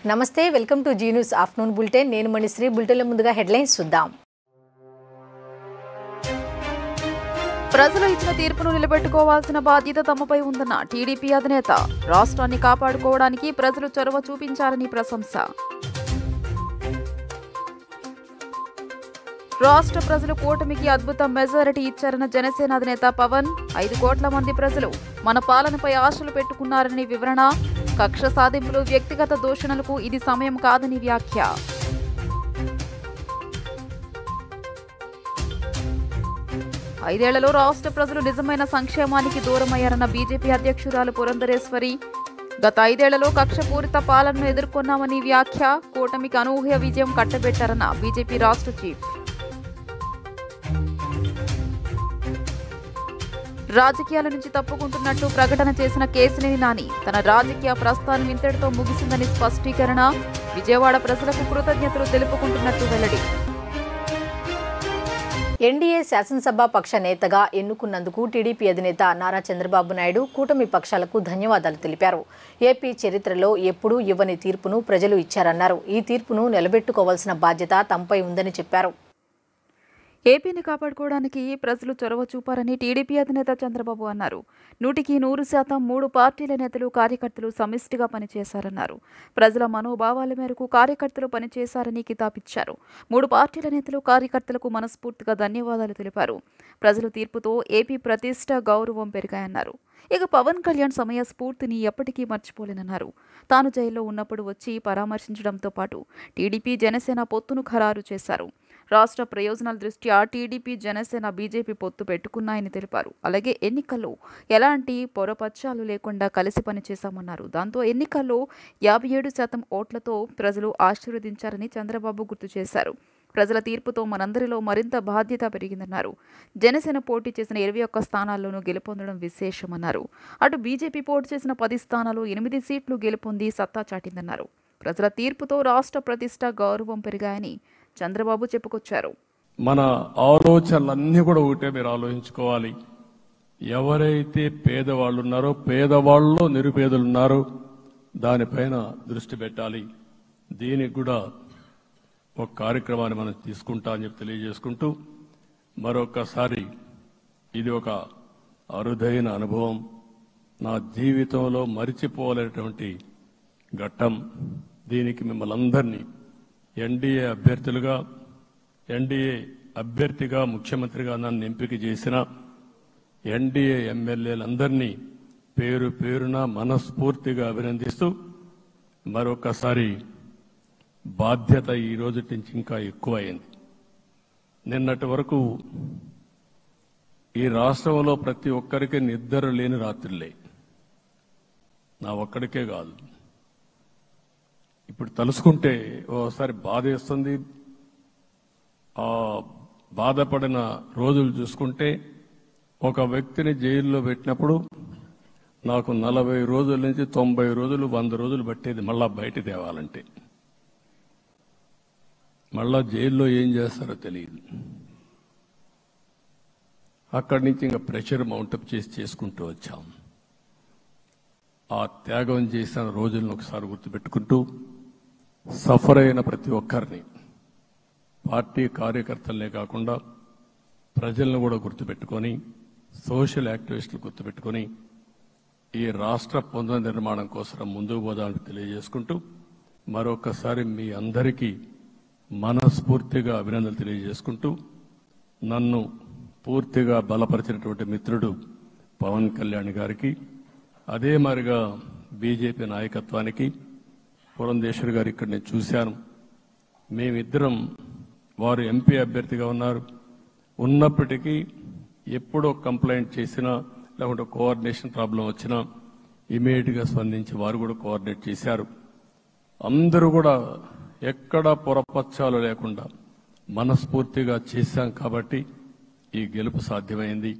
నమస్తే welcome to Zee News afternoon bulletin నేను మణిశ్రీ బులెటిన్ల ముందుగా హెడ్లైన్స్ చూద్దాం ప్రజలు ఇచ్చిన తీర్పును నిలబెట్టుకోవాల్సిన బాధ్యత తమపై ఉందన్న టీడీపీ అధినేత రాష్ట్రాన్ని కాపాడుకోవడానికి ప్రజలు చొరవ చూపించాలని ప్రశంస రాష్ట్ర ప్రజలు కూటమికి అద్భుత మెజారిటీ ఇచ్చారన్న జనసేన అధినేత పవన్ 5 కోట్ల మంది ప్రజలు మన పాలనపై ఆశలు పెట్టుకున్నారని వివరణ కక్ష సాధింపులు వ్యక్తిగత దూషణలకు ఇది సమయం కాదని వ్యాఖ్య ఐదేళ్లలో రాష్ట్ర ప్రజలు నిజమైన సంక్షేమానికి దూరమయ్యారన్న బీజేపీ అధ్యక్షురాలు పురంధరేశ్వరి గత 5 ఏళ్లలో కక్షపూరిత పాలనను ఎదుర్కొన్నామని వ్యాఖ్య కూటమికి అనూహ్య విజయం కట్టబెట్టారన్న బీజేపీ రాష్ట్ర చీఫ్ రాజకీయాల నుంచి తప్పుకుంటున్నట్టు ప్రకటన చేసిన కేశినేని నాని తన రాజకీయ ప్రస్థానం ఇంతటితో ముగిసిందని స్పష్టీకరణ విజయవాడ ప్రజలకు కృతజ్ఞతలు తెలుపుకుంటున్నట్టు వెల్లడి ఎన్డీఏ శాసనసభ పక్ష నేతగా ఎన్నుకున్నందుకు టీడీపీ అధినేత నారా చంద్రబాబు నాయుడు కూటమి పక్షాలకు ధన్యవాదాలు తెలిపారు. ఏపీ చరిత్రలో ఎప్పుడూ ఇవ్వని తీర్పును ప్రజలు ఇచ్చారన్నారు. ఈ తీర్పును నిలబెట్టుకోవాల్సిన బాధ్యత తమపై ఉందని చెప్పారు. ఏపీని కాపాడుకోవడానికి ప్రజలు చొరవ చూపారని టీడీపీ అధినేత చంద్రబాబు అన్నారు. 100% 3 పార్టీల నేతలు కార్యకర్తలు సమిష్టిగా పనిచేశారన్నారు. ప్రజల మనోభావాల మేరకు కార్యకర్తలు పనిచేశారని కితాబిచ్చారు. 3 పార్టీల నేతలు కార్యకర్తలకు మనస్ఫూర్తిగా ధన్యవాదాలు తెలిపారు. ప్రజల తీర్పుతో ఏపీ ప్రతిష్ట గౌరవం పెరిగాయన్నారు. ఇక పవన్ కళ్యాణ్ సమయ స్ఫూర్తిని ఎప్పటికీ మర్చిపోలేనన్నారు. తాను జైల్లో ఉన్నప్పుడు వచ్చి పరామర్శించడంతో పాటు టీడీపీ జనసేన పొత్తును ఖరారు చేశారు. రాష్ట్ర ప్రయోజనాల దృష్ట్యా టీడీపీ జనసేన బీజేపీ పొత్తు పెట్టుకున్నాయని తెలిపారు. అలాగే ఎన్నికల్లో ఎలాంటి పొరపచ్చాలు లేకుండా కలిసి పనిచేశామన్నారు. దాంతో ఎన్నికల్లో 57% ఓట్లతో ప్రజలు ఆశీర్వదించారని చంద్రబాబు గుర్తు చేశారు. ప్రజల తీర్పుతో మనందరిలో మరింత బాధ్యత పెరిగిందన్నారు. జనసేన పోటీ చేసిన 21 స్థానాల్లోనూ గెలుపొందడం విశేషమన్నారు. అటు బీజేపీ పోటీ చేసిన 10 స్థానాలు 8 సీట్లు గెలుపొంది సత్తా చాటిందన్నారు. ప్రజల తీర్పుతో రాష్ట్ర ప్రతిష్ట గౌరవం పెరిగాయని చంద్రబాబు చెప్పుకొచ్చారు. మన ఆలోచనలన్నీ కూడా ఒకటే మీరు ఆలోచించుకోవాలి. ఎవరైతే పేదవాళ్ళు ఉన్నారో పేదవాళ్ళు నిరుపేదలు ఉన్నారో దానిపైన దృష్టి పెట్టాలి. దీనికి కూడా ఒక కార్యక్రమాన్ని మనం తీసుకుంటామని చెప్పి తెలియజేసుకుంటూ మరొకసారి ఇది ఒక అరుదైన అనుభవం, నా జీవితంలో మరిచిపోలేనటువంటి ఘట్టం. దీనికి మిమ్మల్ని అందరినీ ఎన్డీఏ అభ్యర్థిగా ముఖ్యమంత్రిగా నన్ను ఎంపిక చేసిన ఎన్డీఏ ఎమ్మెల్యేలందరినీ పేరు పేరున మనస్ఫూర్తిగా అభినందిస్తూ మరొకసారి బాధ్యత ఈ రోజు నుంచి ఇంకా ఎక్కువైంది. నిన్నటి వరకు ఈ రాష్ట్రంలో ప్రతి ఒక్కరికి నిద్ర లేని రాత్రులే, నా ఒక్కడికే కాదు. ఇప్పుడు తలుసుకుంటే ఓసారి బాధేస్తుంది. ఆ బాధపడిన రోజులు చూసుకుంటే ఒక వ్యక్తిని జైల్లో పెట్టినప్పుడు నాకు 40 రోజుల నుంచి 90 రోజులు 100 రోజులు పట్టేది మళ్ళా బయట తేవాలంటే. మళ్ళా జైల్లో ఏం చేస్తారో తెలియదు. అక్కడి నుంచి ఇంకా ప్రెషర్ మౌంటప్ చేసుకుంటూ వచ్చాం. ఆ త్యాగం చేసిన రోజులను ఒకసారి గుర్తుపెట్టుకుంటూ సఫర్ అయిన ప్రతి ఒక్కరిని, పార్టీ కార్యకర్తలనే కాకుండా ప్రజలను కూడా గుర్తుపెట్టుకొని, సోషల్ యాక్టివిస్టులు గుర్తుపెట్టుకొని ఈ రాష్ట్ర పునర్నిర్మాణం కోసం ముందుకు పోదామని తెలియజేసుకుంటూ మరొకసారి మీ అందరికీ మనస్ఫూర్తిగా అభినందనలు తెలియజేసుకుంటూ నన్ను పూర్తిగా బలపరిచినటువంటి మిత్రుడు పవన్ కళ్యాణ్ గారికి, అదే మాదిరిగా బీజేపీ నాయకత్వానికి, పురంధేశ్వరి గారు ఇక్కడ నేను చూశాను. మేమిద్దరం, వారు ఎంపీ అభ్యర్థిగా ఉన్నప్పటికీ ఎప్పుడో కంప్లైంట్ చేసినా లేకుంటే కోఆర్డినేషన్ ప్రాబ్లం వచ్చినా ఇమీడియట్గా స్పందించి వారు కూడా కోఆర్డినేట్ చేశారు. అందరూ కూడా ఎక్కడా పొరపచ్చాలు లేకుండా మనస్ఫూర్తిగా చేశాం కాబట్టి ఈ గెలుపు సాధ్యమైంది.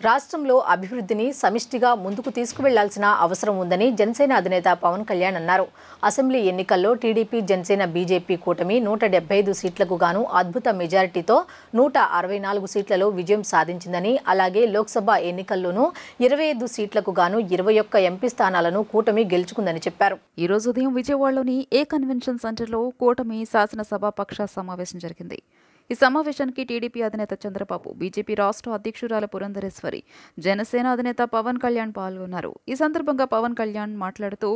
రాష్ట్రంలో అభివృద్ధిని సమిష్టిగా ముందుకు తీసుకువెళ్లాల్సిన అవసరం ఉందని జనసేన అధినేత పవన్ కళ్యాణ్ అన్నారు. అసెంబ్లీ ఎన్నికల్లో టీడీపీ, జనసేన, బీజేపీ కూటమి 175 సీట్లకు గాను అద్భుత మెజారిటీతో 164 సీట్లలో విజయం సాధించిందని, అలాగే లోక్సభ ఎన్నికల్లోనూ 25 సీట్లకు గాను 21 ఎంపీ స్థానాలను కూటమి గెలుచుకుందని చెప్పారు. ఈ రోజు ఉదయం విజయవాడలోని ఏ కన్వెన్షన్ సెంటర్లో కూటమి శాసనసభ పక్ష సమావేశం జరిగింది. ఈ సమావేశానికి టీడీపీ అధినేత చంద్రబాబు, బీజేపీ రాష్ట్ర అధ్యక్షురాలు పురంధరేశ్వరి, జనసేన అధినేత పవన్ కళ్యాణ్ పాల్గొన్నారు. ఈ సందర్భంగా పవన్ కళ్యాణ్ మాట్లాడుతూ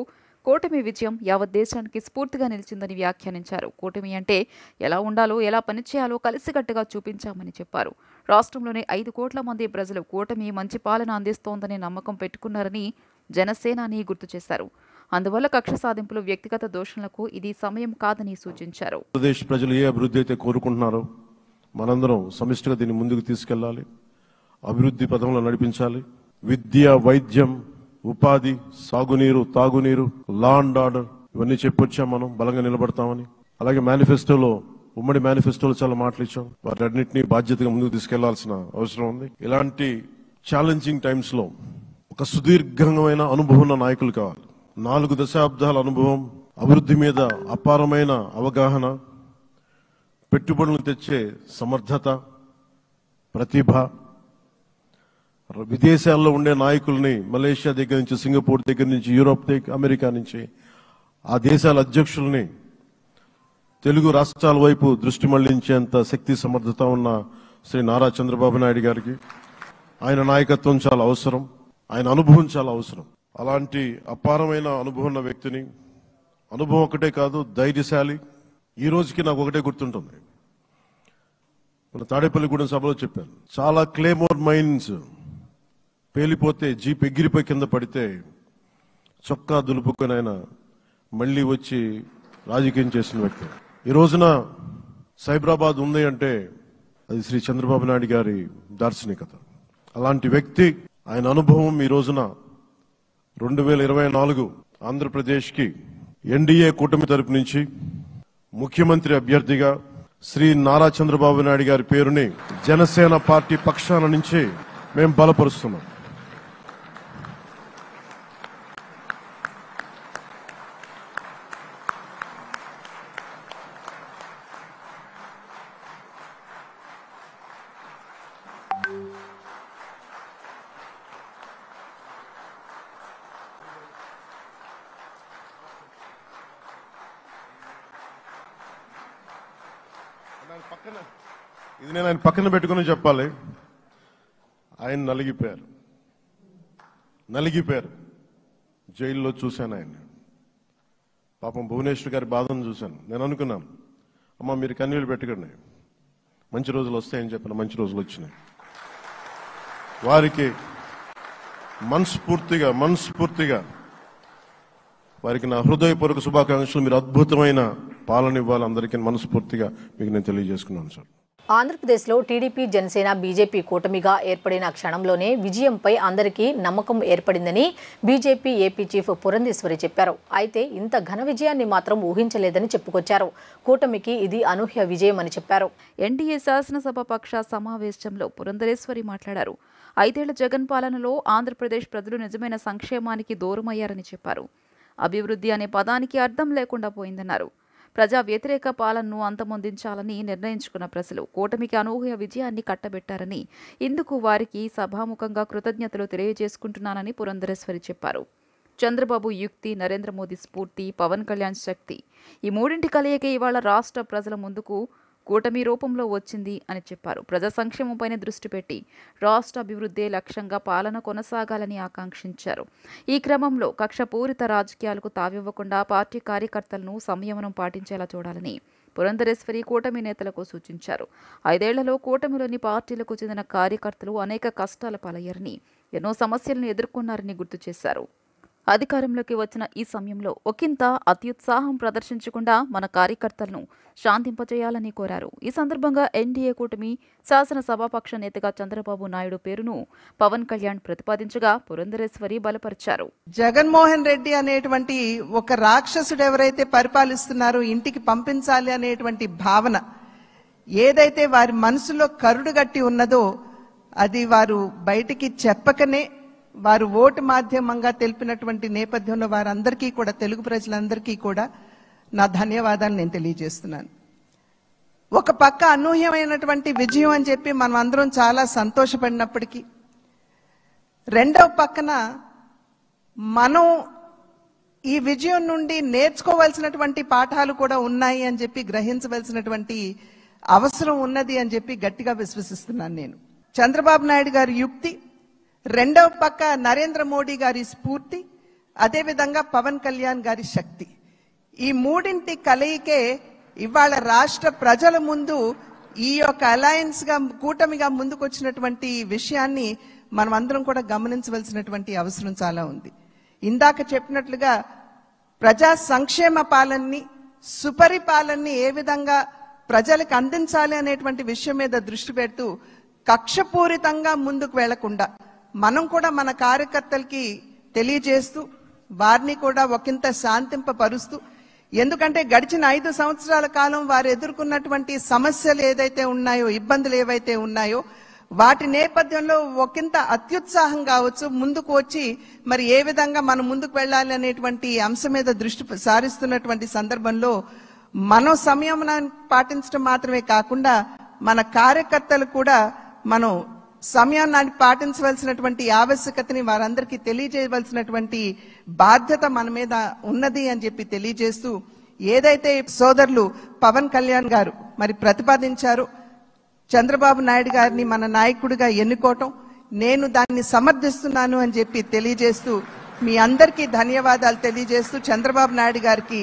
కూటమి విజయం యావత్ దేశానికి స్ఫూర్తిగా నిలిచిందని వ్యాఖ్యానించారు. కూటమి అంటే ఎలా ఉండాలో, ఎలా పనిచేయాలో కలిసికట్టుగా చూపించామని చెప్పారు. రాష్ట్రంలోని 5 కోట్ల మంది ప్రజలు కూటమి మంచి పాలన అందిస్తోందనే నమ్మకం పెట్టుకున్నారని జనసేనాని గుర్తు చేశారు. అందువల్ల కక్ష సాధింపులు, వ్యక్తిగత దోషణలకు ఇది సమయం కాదని సూచించారు. ఆంధ్రప్రదేశ్ ప్రజలు ఏ అభివృద్ధి అయితే కోరుకుంటున్నారో మనందరం సమిష్టిగా దీన్ని ముందుకు తీసుకెళ్లాలి, అభివృద్ధి పథంలో నడిపించాలి. విద్య, వైద్యం, ఉపాధి, సాగునీరు, తాగునీరు, లా అండ్ ఆర్డర్ ఇవన్నీ చెప్పొచ్చాం. మనం బలంగా నిలబడతామని. అలాగే మేనిఫెస్టోలో, ఉమ్మడి మేనిఫెస్టోలో చాలా మాటలు ఇచ్చాం. వాటన్నిటిని బాధ్యతగా ముందుకు తీసుకెళ్లాల్సిన అవసరం ఉంది. ఇలాంటి ఛాలెంజింగ్ టైమ్స్ లో ఒక సుదీర్ఘమైన అనుభవం ఉన్న నాయకులు కావాలి. 4 దశాబ్దాల అనుభవం, అభివృద్ధి మీద అపారమైన అవగాహన, పెట్టుబడులను తెచ్చే సమర్థత, ప్రతిభ. విదేశాల్లో ఉండే నాయకుల్ని, మలేషియా దగ్గర నుంచి, సింగపూర్ దగ్గర నుంచి, యూరోప్ దగ్గర, అమెరికా నుంచి, ఆ దేశాల అధ్యక్షుల్ని తెలుగు రాష్ట్రాల వైపు దృష్టి మళ్లించేంత శక్తి, సమర్థత ఉన్న శ్రీ నారా చంద్రబాబు నాయుడు గారికి ఆయన నాయకత్వం చాలా అవసరం, ఆయన అనుభవం చాలా అవసరం. అలాంటి అపారమైన అనుభవం ఉన్న వ్యక్తిని, అనుభవం ఒకటే కాదు, ధైర్యశాలి. ఈ రోజుకి నాకు ఒకటే గుర్తుంటుంది. మన తాడేపల్లిగూడెం సభలో చెప్పాను, చాలా క్లేమోర్ మైన్స్ పేలిపోతే, జీప్ ఎగిరిపోయి కింద పడితే చొక్కా దులుపుకొని ఆయన మళ్లీ వచ్చి రాజకీయం చేసిన వ్యక్తి. ఈ రోజున సైబరాబాద్ ఉంది అంటే అది శ్రీ చంద్రబాబు నాయుడు గారి దార్శనికత. అలాంటి వ్యక్తి, ఆయన అనుభవం ఈ రోజున 2024 ఆంధ్రప్రదేశ్కి ఎన్డీఏ కూటమి తరపు నుంచి ముఖ్యమంత్రి అభ్యర్థిగా శ్రీ నారా చంద్రబాబు నాయుడు గారి పేరుని జనసేన పార్టీ పక్షాన నుంచి మేము బలపరుస్తున్నాం. ఇది నేను ఆయన పక్కన పెట్టుకుని చెప్పాలి. ఆయన నలిగిపోయారు. జైల్లో చూశాను ఆయన. పాపం భువనేశ్వర్ గారి బాధను చూశాను. నేను అనుకున్నాను, అమ్మ మీరు కన్నీళ్లు పెట్టకండి, మంచి రోజులు వస్తాయని చెప్పిన మంచి రోజులు వచ్చినాయి. వారికి మనస్ఫూర్తిగా వారికి నా హృదయపూర్వక శుభాకాంక్షలు. మీరు అద్భుతమైన పాలన ఇవ్వాలి అందరికీ మనస్ఫూర్తిగా మీకు నేను తెలియజేసుకున్నాను సార్. ఆంధ్రప్రదేశ్లో టీడీపీ, జనసేన, బీజేపీ కూటమిగా ఏర్పడిన క్షణంలోనే విజయంపై అందరికీ నమ్మకం ఏర్పడిందని బీజేపీ ఏపీ చీఫ్ పురంధేశ్వరి చెప్పారు. అయితే ఇంత ఘన విజయాన్ని మాత్రం ఊహించలేదని చెప్పుకొచ్చారు. కూటమికి ఇది అనూహ్య విజయమని చెప్పారు. ఎన్డీఏ శాసనసభ పక్ష సమావేశంలో పురంధరేశ్వరి మాట్లాడారు. 5 ఏళ్ల జగన్ పాలనలో ఆంధ్రప్రదేశ్ ప్రజలు నిజమైన సంక్షేమానికి దూరమయ్యారని చెప్పారు. అభివృద్ధి అనే పదానికి అర్థం లేకుండా పోయిందన్నారు. ప్రజా వ్యతిరేక పాలనను అంతమొందించాలని నిర్ణయించుకున్న ప్రజలు కూటమికి అనూహ్య విజయాన్ని కట్టబెట్టారని, ఇందుకు వారికి సభాముఖంగా కృతజ్ఞతలు తెలియజేసుకుంటున్నానని పురంధరేశ్వరి చెప్పారు. చంద్రబాబు యుక్తి, నరేంద్ర మోదీ స్ఫూర్తి, పవన్ కళ్యాణ్ శక్తి, ఈ మూడింటి కలయికే ఇవాళ రాష్ట్ర ప్రజల ముందుకు కూటమి రూపంలో వచ్చింది అని చెప్పారు. ప్రజా సంక్షేమంపైన దృష్టి పెట్టి రాష్ట్ర అభివృద్ధి లక్ష్యంగా పాలన కొనసాగాలని ఆకాంక్షించారు. ఈ క్రమంలో కక్షపూరిత రాజకీయాలకు తావివ్వకుండా పార్టీ కార్యకర్తలను సంయమనం పాటించేలా చూడాలని పురంధరేశ్వరి కూటమి నేతలకు సూచించారు. 5 ఏళ్లలో కూటమిలోని పార్టీలకు చెందిన కార్యకర్తలు అనేక కష్టాల పాలయ్యారని, ఎన్నో సమస్యలను ఎదుర్కొన్నారని గుర్తు చేశారు. అధికారంలోకి వచ్చిన ఈ సమయంలో ఒకంత అత్యుత్సాహం ప్రదర్శించకుండా మన కార్యకర్తలను శాంతింపజేయాలని కోరారు. ఈ సందర్భంగా ఎన్డీఏ కూటమి శాసనసభాపక్ష నేతగా చంద్రబాబు నాయుడు పేరును పవన్ కళ్యాణ్ ప్రతిపాదించగా పురంధరేశ్వరి బలపరిచారు. జగన్మోహన్ రెడ్డి అనేటువంటి ఒక రాక్షసుడు ఎవరైతే పరిపాలిస్తున్నారో ఇంటికి పంపించాలి అనేటువంటి భావన ఏదైతే వారి మనసులో కరుడుగట్టి ఉన్నదో అది వారు బయటికి చెప్పకనే వారు ఓటు మాధ్యమంగా తెలిపినటువంటి నేపథ్యంలో వారందరికీ కూడా, తెలుగు ప్రజలందరికీ కూడా నా ధన్యవాదాలు నేను తెలియజేస్తున్నాను. ఒక పక్క అనూహ్యమైనటువంటి విజయం అని చెప్పి మనం అందరం చాలా సంతోషపడినప్పటికీ, రెండవ పక్కన మనం ఈ విజయం నుండి నేర్చుకోవాల్సినటువంటి పాఠాలు కూడా ఉన్నాయి అని చెప్పి గ్రహించవలసినటువంటి అవసరం ఉన్నది అని చెప్పి గట్టిగా విశ్వసిస్తున్నాను నేను. చంద్రబాబు నాయుడు గారి యుక్తి, రెండవ పక్క నరేంద్ర మోడీ గారి స్ఫూర్తి, అదేవిధంగా పవన్ కళ్యాణ్ గారి శక్తి, ఈ మూడింటి కలయికే ఇవాళ రాష్ట్ర ప్రజల ముందు ఈ యొక్క అలయన్స్ గా, కూటమిగా ముందుకొచ్చినటువంటి విషయాన్ని మనం అందరం కూడా గమనించవలసినటువంటి అవసరం చాలా ఉంది. ఇందాక చెప్పినట్లుగా ప్రజా సంక్షేమ పాలనని, సుపరిపాలనని ఏ విధంగా ప్రజలకు అందించాలి అనేటువంటి విషయం మీద దృష్టి పెడుతూ కక్షపూరితంగా ముందుకు వెళ్లకుండా మనం కూడా మన కార్యకర్తలకి తెలియజేస్తూ వారిని కూడా ఒకంత శాంతింపపరుస్తూ, ఎందుకంటే గడిచిన 5 సంవత్సరాల కాలం వారు ఎదుర్కొన్నటువంటి సమస్యలు ఏదైతే ఉన్నాయో, ఇబ్బందులు ఏవైతే ఉన్నాయో, వాటి నేపథ్యంలో ఒకంత అత్యుత్సాహం కావచ్చు ముందుకు వచ్చి మరి ఏ విధంగా మనం ముందుకు వెళ్ళాలి అనేటువంటి అంశం మీద దృష్టి సారిస్తున్నటువంటి సందర్భంలో మనం సంయమనాన్ని పాటించడం మాత్రమే కాకుండా మన కార్యకర్తలు కూడా మనం సంయమనాన్ని పాటించవలసినటువంటి ఆవశ్యకతని వారందరికీ తెలియజేయవలసినటువంటి బాధ్యత మన మీద ఉన్నది అని చెప్పి తెలియజేస్తూ, ఏదైతే సోదరులు పవన్ కళ్యాణ్ గారు మరి ప్రతిపాదించారో చంద్రబాబు నాయుడు గారిని మన నాయకుడిగా ఎన్నుకోవటం, నేను దాన్ని సమర్థిస్తున్నాను అని చెప్పి తెలియజేస్తూ, మీ అందరికీ ధన్యవాదాలు తెలియజేస్తూ చంద్రబాబు నాయుడు గారికి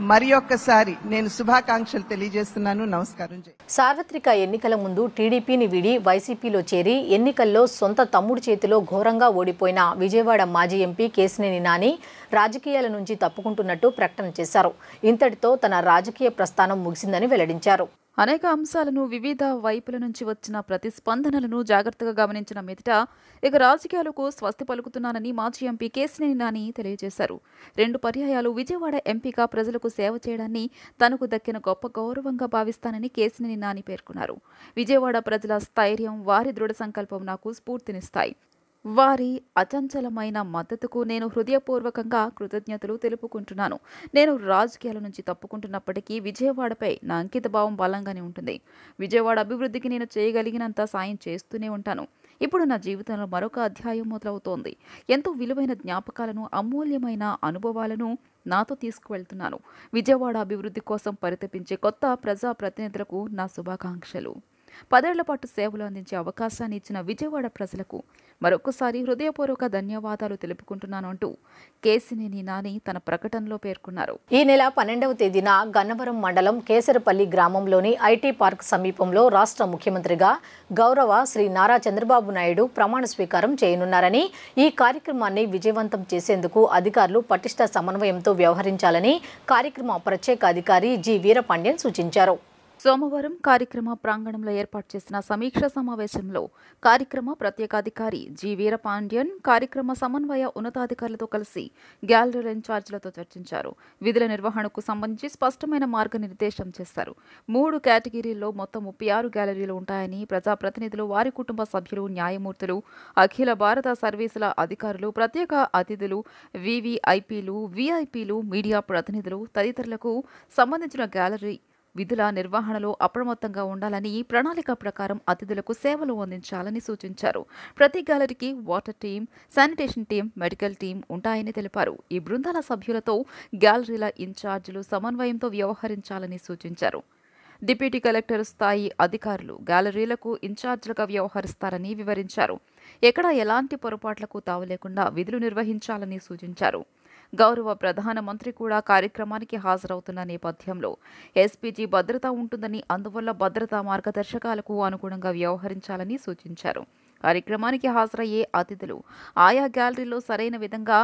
మరి ఒక్కసారి నేను శుభాకాంక్షలు తెలియజేస్తున్నాను. నమస్కారం. సార్వత్రిక ఎన్నికల ముందు టీడీపీని వీడి వైసీపీలో చేరి ఎన్నికల్లో సొంత తమ్ముడు చేతిలో ఘోరంగా ఓడిపోయిన విజయవాడ మాజీ ఎంపీ కేశినేని నాని రాజకీయాల నుంచి తప్పుకుంటున్నట్టు ప్రకటన చేశారు. ఇంతటితో తన రాజకీయ ప్రస్థానం ముగిసిందని వెల్లడించారు. అనేక అంశాలను, వివిధ వైపుల నుంచి వచ్చిన ప్రతిస్పందనలను జాగ్రత్తగా గమనించిన మీదట ఇక రాజకీయాలకు స్వస్తి పలుకుతున్నానని మాజీ ఎంపీ కేశినేని నాని తెలియజేశారు. 2 పర్యాయాలు విజయవాడ ఎంపీగా ప్రజలకు సేవ చేయడాన్ని తనకు దక్కిన గొప్ప గౌరవంగా భావిస్తానని కేశినేని నాని పేర్కొన్నారు. విజయవాడ ప్రజల స్థైర్యం, వారి దృఢ సంకల్పం నాకు స్ఫూర్తినిస్తాయి. వారి అచంచలమైన మద్దతుకు నేను హృదయపూర్వకంగా కృతజ్ఞతలు తెలుపుకుంటున్నాను. నేను రాజకీయాల నుంచి తప్పుకుంటున్నప్పటికీ విజయవాడపై నా అంకితభావం బలంగానే ఉంటుంది. విజయవాడ అభివృద్ధికి నేను చేయగలిగినంత సాయం చేస్తూనే ఉంటాను. ఇప్పుడు నా జీవితంలో మరొక అధ్యాయం మొదలవుతోంది. ఎంతో విలువైన జ్ఞాపకాలను, అమూల్యమైన అనుభవాలను నాతో తీసుకువెళ్తున్నాను. విజయవాడ అభివృద్ధి కోసం పరితపించే కొత్త ప్రజాప్రతినిధులకు నా శుభాకాంక్షలు. 10 ఏళ్ల పాటు సేవలు అందించే అవకాశాన్ని ఇచ్చిన విజయవాడ ప్రజలకు మరొకసారి హృదయపూర్వక ధన్యవాదాలు తెలుపుకుంటున్నాను అంటూ కేశినేని నాని తన ప్రకటనలో పేర్కొన్నారు. ఈ నెల 12వ తేదీన గన్నవరం మండలం కేసరపల్లి గ్రామంలోని ఐటీ పార్క్ సమీపంలో రాష్ట్ర ముఖ్యమంత్రిగా గౌరవ శ్రీ నారా చంద్రబాబు నాయుడు ప్రమాణ స్వీకారం చేయనున్నారని, ఈ కార్యక్రమాన్ని విజయవంతం చేసేందుకు అధికారులు పటిష్ట సమన్వయంతో వ్యవహరించాలని కార్యక్రమ ప్రత్యేక అధికారి జి వీరపాండ్యన్ సూచించారు. సోమవారం కార్యక్రమ ప్రాంగణంలో ఏర్పాటు చేసిన సమీక్ష సమావేశంలో కార్యక్రమ ప్రత్యేకాధికారి జి వీరపాండ్యన్ కార్యక్రమ సమన్వయ ఉన్నతాధికారులతో కలిసి గ్యాలరీల ఇన్ఛార్జీలతో చర్చించారు. విధుల నిర్వహణకు సంబంధించి స్పష్టమైన మార్గనిర్దేశం చేశారు. 3 కేటగిరీల్లో మొత్తం 36 గ్యాలరీలు ఉంటాయని, ప్రజాప్రతినిధులు, వారి కుటుంబ సభ్యులు, న్యాయమూర్తులు, అఖిల భారత సర్వీసుల అధికారులు, ప్రత్యేక అతిథులు, వివిఐపీలు, విఐపీలు, మీడియా ప్రతినిధులు తదితరులకు సంబంధించిన గ్యాలరీ విధుల నిర్వహణలో అప్రమత్తంగా ఉండాలని, ప్రణాళిక ప్రకారం అతిథులకు సేవలు అందించాలని సూచించారు. ప్రతి గ్యాలరీకి water team, sanitation team, medical team ఉంటాయని తెలిపారు. ఈ బృందాల సభ్యులతో గ్యాలరీల ఇన్ఛార్జీలు సమన్వయంతో వ్యవహరించాలని సూచించారు. డిప్యూటీ కలెక్టర్ స్థాయి అధికారులు గ్యాలరీలకు ఇన్ఛార్జీలుగా వ్యవహరిస్తారని వివరించారు. ఎక్కడా ఎలాంటి పొరపాట్లకు తావు లేకుండా విధులు నిర్వహించాలని సూచించారు. గౌరవ ప్రధానమంత్రి కూడా కార్యక్రమానికి హాజరవుతున్న నేపథ్యంలో ఎస్పీజీ భద్రత ఉంటుందని, అందువల్ల భద్రతా మార్గదర్శకాలకు అనుగుణంగా వ్యవహరించాలని సూచించారు. కార్యక్రమానికి హాజరయ్యే అతిథులు ఆయా గ్యాలరీలో సరైన విధంగా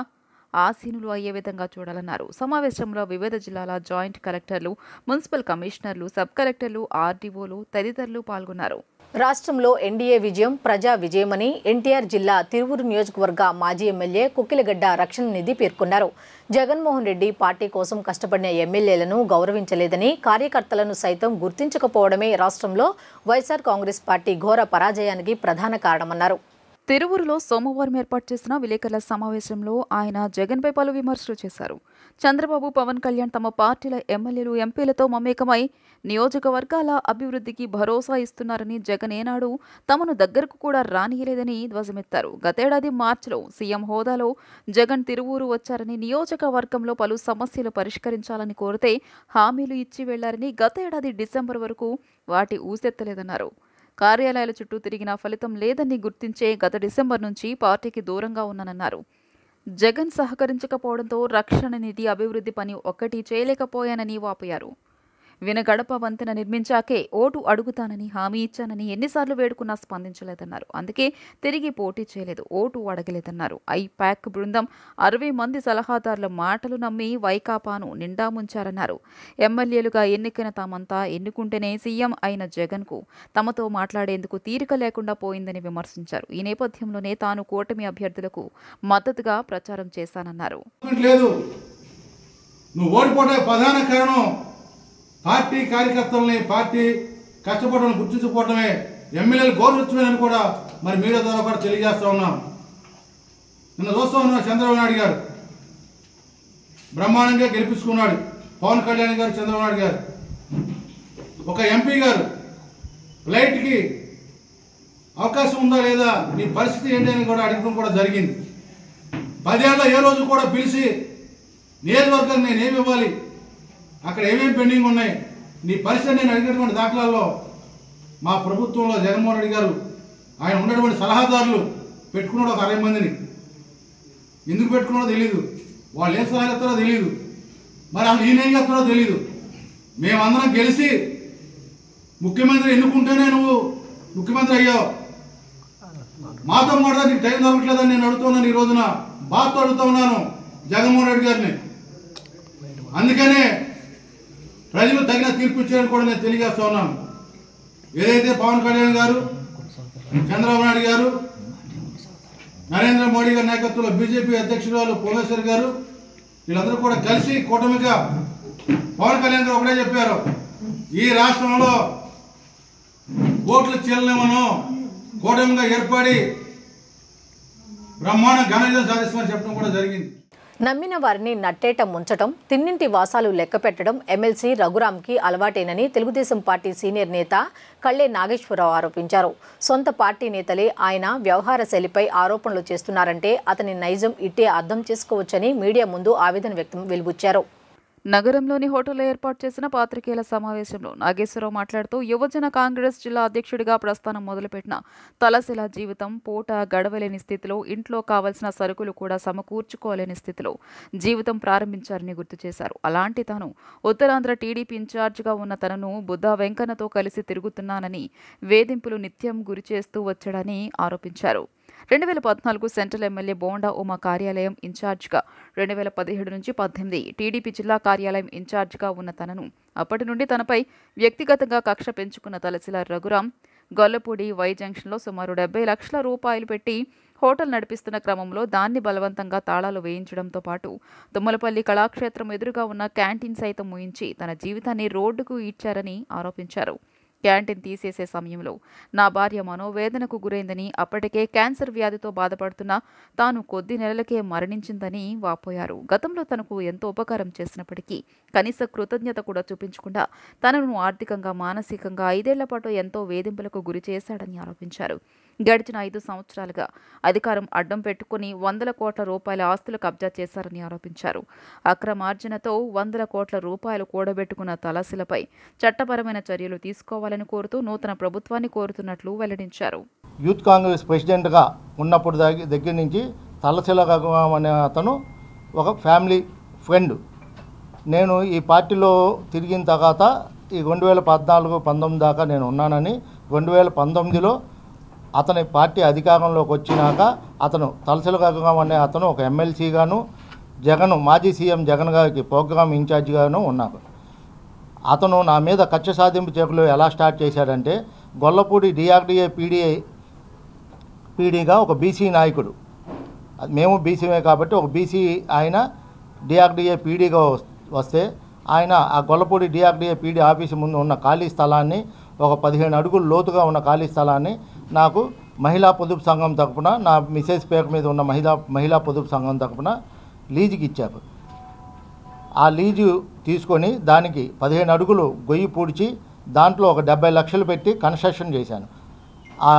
ఆసీనులు అయ్యే విధంగా చూడాలన్నారు. సమావేశంలో వివిధ జిల్లాల జాయింట్ కలెక్టర్లు, మున్సిపల్ కమిషనర్లు, సబ్ కలెక్టర్లు, ఆర్డీఓలు తదితరులు పాల్గొన్నారు. రాష్ట్రంలో ఎన్డీఏ విజయం ప్రజా విజయమని ఎన్టీఆర్ జిల్లా తిరువూరు నియోజకవర్గ మాజీ ఎమ్మెల్యే కుక్కిలగడ్డ రక్షణ నిధి పేర్కొన్నారు. జగన్మోహన్ రెడ్డి పార్టీ కోసం కష్టపడిన ఎమ్మెల్యేలను గౌరవించలేదని, కార్యకర్తలను సైతం గుర్తించకపోవడమే రాష్ట్రంలో వైఎస్ఆర్ కాంగ్రెస్ పార్టీ ఘోర పరాజయానికి ప్రధాన కారణమన్నారు. తిరువూరులో సోమవారం ఏర్పాటు చేసిన విలేకరుల సమావేశంలో ఆయన జగన్పై పలు విమర్శలు చేశారు. చంద్రబాబు, పవన్ కళ్యాణ్ తమ పార్టీల ఎమ్మెల్యేలు, ఎంపీలతో మమేకమై నియోజకవర్గాల అభివృద్ధికి భరోసా ఇస్తున్నారని, జగన్ ఏనాడు తమను దగ్గరకు కూడా రానియలేదని ధ్వజమెత్తారు. గతేడాది మార్చిలో సీఎం హోదాలో జగన్ తిరువూరు వచ్చారని, నియోజకవర్గంలో పలు సమస్యలు పరిష్కరించాలని కోరితే హామీలు ఇచ్చి వెళ్లారని, గత ఏడాది డిసెంబర్ వరకు వాటి ఊసెత్తలేదన్నారు. కార్యాలయాల చుట్టూ తిరిగిన ఫలితం లేదని గుర్తించే గత డిసెంబర్ నుంచి పార్టీకి దూరంగా ఉన్నానన్నారు. జగన్ సహకరించకపోవడంతో రక్షణ నిధి అభివృద్ధి పని ఒక్కటి చేయలేకపోయానని వాపోయారు. వినగడప వంతెన నిర్మించాకే ఓటు అడుగుతానని హామీ ఇచ్చానని ఎన్నిసార్లు వేడుకున్నా స్పందించలేదన్నారు. అందుకే తిరిగి పోటీ చేయలేదు, ఓటు అడగలేదన్నారు. ఐపాక్ బృందం 60 మంది సలహాదారుల మాటలు నమ్మి వైకాపాను నిండా ముంచారన్నారు. ఎమ్మెల్యేలుగా ఎన్నికైన తామంతా ఎన్నుకుంటేనే సీఎం అయిన జగన్కు తమతో మాట్లాడేందుకు తీరిక లేకుండా పోయిందని విమర్శించారు. ఈ నేపథ్యంలోనే తాను కూటమి అభ్యర్థులకు మద్దతుగా ప్రచారం చేశానన్నారు. పార్టీ కార్యకర్తలని, పార్టీ కష్టపడడం గుర్తించుకోవడమే ఎమ్మెల్యేలు గౌరవించమని కూడా మరి మీడియా ద్వారా కూడా తెలియజేస్తా ఉన్నాం. నిన్న చూస్తా ఉన్నాం, చంద్రబాబు నాయుడు గారు బ్రహ్మాండంగా గెలిపించుకున్నాడు. పవన్ కళ్యాణ్ గారు, చంద్రబాబు నాయుడు గారు, ఒక ఎంపీ గారు ఫ్లైట్కి అవకాశం ఉందా లేదా, మీ పరిస్థితి ఏంటి అని కూడా అడగడం కూడా జరిగింది. 10 ఏళ్ళ ఏ రోజు కూడా పిలిచి నియోజకవర్గాన్ని నేనేమి ఇవ్వాలి, అక్కడ ఏమేమి పెండింగ్ ఉన్నాయి, నీ పరిస్థితి నేను అడిగినటువంటి దాఖలాల్లో మా ప్రభుత్వంలో జగన్మోహన్ రెడ్డి గారు ఆయన ఉన్నటువంటి సలహాదారులు పెట్టుకున్నాడు ఒక 60 మందిని. ఎందుకు పెట్టుకున్నాడో తెలియదు, వాళ్ళు ఏం సలహా ఇస్తారో తెలియదు, మరి అసలు ఈయన ఏం చేస్తారో తెలియదు. మేమందరం గెలిచి ముఖ్యమంత్రి ఎన్నుకుంటేనే నువ్వు ముఖ్యమంత్రి అయ్యావు, మాతో మాట్లాడ నీకు టైం దొరకట్లేదని నేను అడుగుతున్నాను. ఈ రోజున బాధతో అడుగుతా ఉన్నాను జగన్మోహన్ రెడ్డి గారిని. అందుకనే ప్రజలు తగిన తీర్పు ఇచ్చారని కూడా నేను తెలియజేస్తా ఉన్నాను. ఏదైతే పవన్ కళ్యాణ్ గారు, చంద్రబాబు నాయుడు గారు, నరేంద్ర మోడీ గారి నాయకత్వంలో బీజేపీ అధ్యక్షురాలు పురంధేశ్వరి గారు వీళ్ళందరూ కూడా కలిసి కూటమిగా పవన్ కళ్యాణ్ గారు ఒకటే చెప్పారు, ఈ రాష్ట్రంలో ఓట్లు చెల్లలేమను కూటమిగా ఏర్పడి బ్రహ్మాండ ఘన విజయం సాధిస్తామని చెప్పడం కూడా జరిగింది. నమ్మిన వారిని నట్టేట ముంచడం, తిన్నింటి వాసాలు లెక్కపెట్టడం ఎమ్మెల్సీ రఘురాంకి అలవాటేనని తెలుగుదేశం పార్టీ సీనియర్ నేత కళ్ళే నాగేశ్వరరావు ఆరోపించారు. సొంత పార్టీ నేతలే ఆయన వ్యవహార శైలిపై ఆరోపణలు చేస్తున్నారంటే అతని నైజం ఇట్టే అర్థం చేసుకోవచ్చని మీడియా ముందు ఆవేదన వెలుబుచ్చారు. నగరంలోని హోటల్లో ఏర్పాటు చేసిన పాత్రికేయుల సమావేశంలో నాగేశ్వరరావు మాట్లాడుతూ, యువజన కాంగ్రెస్ జిల్లా అధ్యక్షుడిగా ప్రస్థానం మొదలుపెట్టిన తలశిల జీవితం పూట గడవలేని స్థితిలో, ఇంట్లో కావలసిన సరుకులు కూడా సమకూర్చుకోలేని స్థితిలో జీవితం ప్రారంభించారని గుర్తు చేశారు. అలాంటి తాను ఉత్తరాంధ్ర టీడీపీ ఇన్ఛార్జిగా ఉన్న తనను బుద్ధా వెంకన్నతో కలిసి తిరుగుతున్నానని వేధింపులు నిత్యం గురి చేస్తూ వచ్చాడని ఆరోపించారు. 2014 సెంట్రల్ ఎమ్మెల్యే బోండా ఉమా కార్యాలయం ఇన్ఛార్జిగా, 2017 నుంచి 18 టీడీపీ జిల్లా కార్యాలయం ఇన్ఛార్జిగా ఉన్న తనను అప్పటి నుండి తనపై వ్యక్తిగతంగా కక్ష పెంచుకున్న తలశిల రఘురాం గొల్లపూడి వై జంక్షన్లో సుమారు 70 లక్షల రూపాయలు పెట్టి హోటల్ నడిపిస్తున్న క్రమంలో దాన్ని బలవంతంగా తాళాలు వేయించడంతో పాటు తుమ్మలపల్లి కళాక్షేత్రం ఎదురుగా ఉన్న క్యాంటీన్ సైతం ముయించి తన జీవితాన్ని రోడ్డుకు ఈడ్చారని ఆరోపించారు. క్యాంటీన్ తీసేసే సమయంలో నా భార్య మనోవేదనకు గురైందని, అప్పటికే క్యాన్సర్ వ్యాధితో బాధపడుతున్న తాను కొద్ది నెలలకే మరణించిందని వాపోయారు. గతంలో తనకు ఎంతో ఉపకారం చేసినప్పటికీ కనీస కృతజ్ఞత కూడా చూపించకుండా తనను ఆర్థికంగా, మానసికంగా 5 ఏళ్ల పాటు ఎంతో వేధింపులకు గురి చేశాడని ఆరోపించారు. గడిచిన 5 సంవత్సరాలుగా అధికారం అడ్డం పెట్టుకుని 100 కోట్ల రూపాయల ఆస్తులు కబ్జా చేశారని ఆరోపించారు. అక్రమార్జనతో 100 కోట్ల రూపాయలు కూడబెట్టుకున్న తలశిలపై చట్టపరమైన చర్యలు తీసుకోవాలని కోరుతూ నూతన ప్రభుత్వాన్ని కోరుతున్నట్లు వెల్లడించారు. యూత్ కాంగ్రెస్ ప్రెసిడెంట్గా ఉన్నప్పుడు దగ్గర నుంచి తలశిల రఘురాం అనే అతను ఒక ఫ్యామిలీ ఫ్రెండ్. నేను ఈ పార్టీలో తిరిగిన తర్వాత ఈ 2014-19 దాకా నేను ఉన్నానని, 2019లో అతని పార్టీ అధికారంలోకి వచ్చినాక అతను తలశిల రఘురాం అనే అతను ఒక ఎమ్మెల్సీగాను, మాజీ సీఎం జగన్ గారికి ప్రోగ్రామ్ ఇన్ఛార్జిగాను ఉన్నారు. అతను నా మీద కక్ష సాధింపు చర్యలు ఎలా స్టార్ట్ చేశాడంటే, గొల్లపూడి డిఆర్డిఏ పీడీగా ఒక బీసీ నాయకుడు, మేము బీసీమే కాబట్టి ఒక బీసీ ఆయన డిఆర్డిఏ పీడీగా వస్తే ఆయన ఆ గొల్లపూడి డిఆర్డిఏ పీడీ ఆఫీసు ముందు ఉన్న ఖాళీ స్థలాన్ని, ఒక 15 అడుగులు లోతుగా ఉన్న ఖాళీ స్థలాన్ని నాకు మహిళా పొదుపు సంఘం తరపున, నా మిసెస్ పేరు మీద ఉన్న మహిళా పొదుపు సంఘం తరపున లీజుకి ఇచ్చారు. ఆ లీజు తీసుకొని దానికి 15 అడుగులు గొయ్యి పూడ్చి దాంట్లో ఒక 70 లక్షలు పెట్టి కన్స్ట్రక్షన్ చేశాను. ఆ